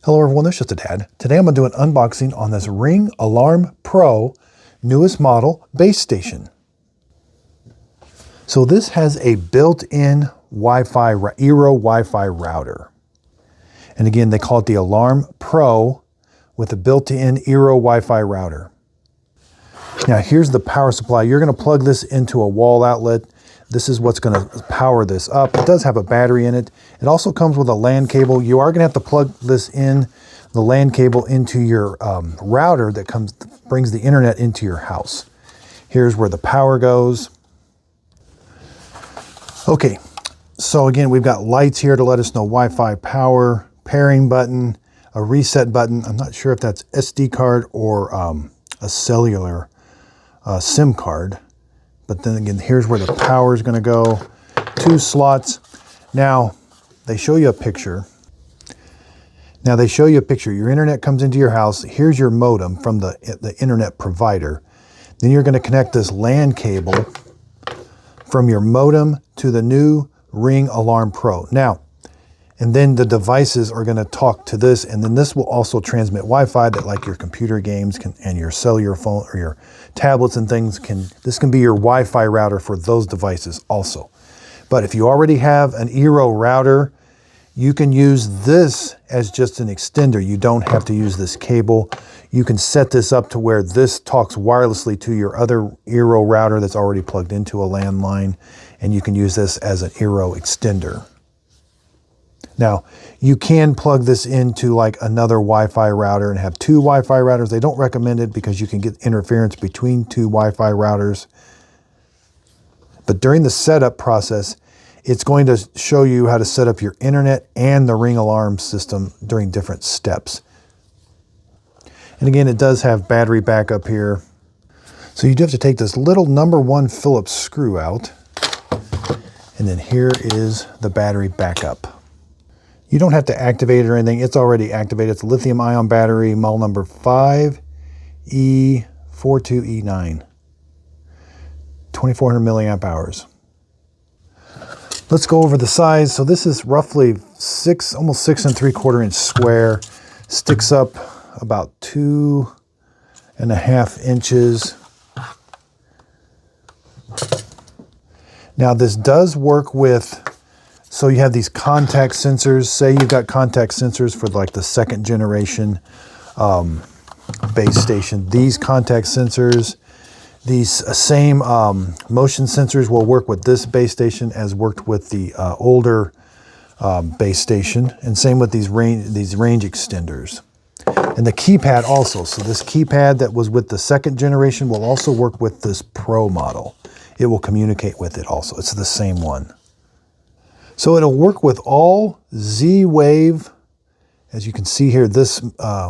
Hello everyone, this is Just a Dad. Today I'm going to do an unboxing on this Ring Alarm Pro newest model base station. So this has a built-in Wi-Fi, Eero Wi-Fi router. And again, they call it the Alarm Pro with a built-in Eero Wi-Fi router. Now here's the power supply. You're going to plug this into a wall outlet. This is what's going to power this up. It does have a battery in it. It also comes with a LAN cable. You are going to have to plug this in, the LAN cable, into your router that brings the internet into your house. Here's where the power goes. Okay, so again, we've got lights here to let us know Wi-Fi power, pairing button, a reset button. I'm not sure if that's SD card or a cellular SIM card. But then again, here's where the power is going to go. 2 slots. Now, they show you a picture. Your internet comes into your house. Here's your modem from the internet provider. Then you're going to connect this LAN cable from your modem to the new Ring Alarm Pro. Now, and then the devices are going to talk to this, and then this will also transmit Wi-Fi that, like your computer games and your cellular phone or your tablets and things this can be your Wi-Fi router for those devices also. But if you already have an Eero router, you can use this as just an extender. You don't have to use this cable. You can set this up to where this talks wirelessly to your other Eero router that's already plugged into a landline, and you can use this as an Eero extender. Now, you can plug this into like another Wi-Fi router and have 2 Wi-Fi routers. They don't recommend it because you can get interference between 2 Wi-Fi routers. But during the setup process, it's going to show you how to set up your internet and the Ring alarm system during different steps. And again, it does have battery backup here. So you do have to take this little #1 Phillips screw out. And then here is the battery backup. You don't have to activate it or anything. It's already activated. It's a lithium-ion battery, model number 5E42E9. 2,400 milliamp hours. Let's go over the size. So this is roughly almost 6 3/4 inch square. Sticks up about 2.5 inches. Now this does work with, so you have these contact sensors. Say you've got contact sensors for like the 2nd generation base station. These contact sensors, these same motion sensors will work with this base station as worked with the older base station. And same with these range extenders. And the keypad also. So this keypad that was with the 2nd generation will also work with this Pro model. It will communicate with it also. It's the same one. So it'll work with all Z-Wave. As you can see here, this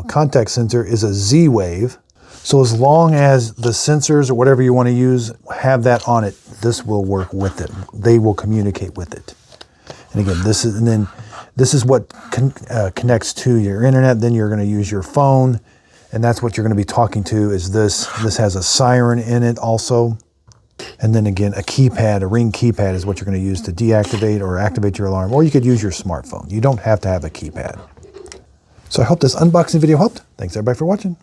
contact sensor is a Z-Wave. So as long as the sensors or whatever you want to use have that on it, this will work with it. They will communicate with it. And again, this is what connects to your internet. Then you're going to use your phone, and that's what you're going to be talking to is this. This has a siren in it also. And then again, a keypad, a Ring keypad is what you're going to use to deactivate or activate your alarm. Or you could use your smartphone. You don't have to have a keypad. So I hope this unboxing video helped. Thanks everybody for watching.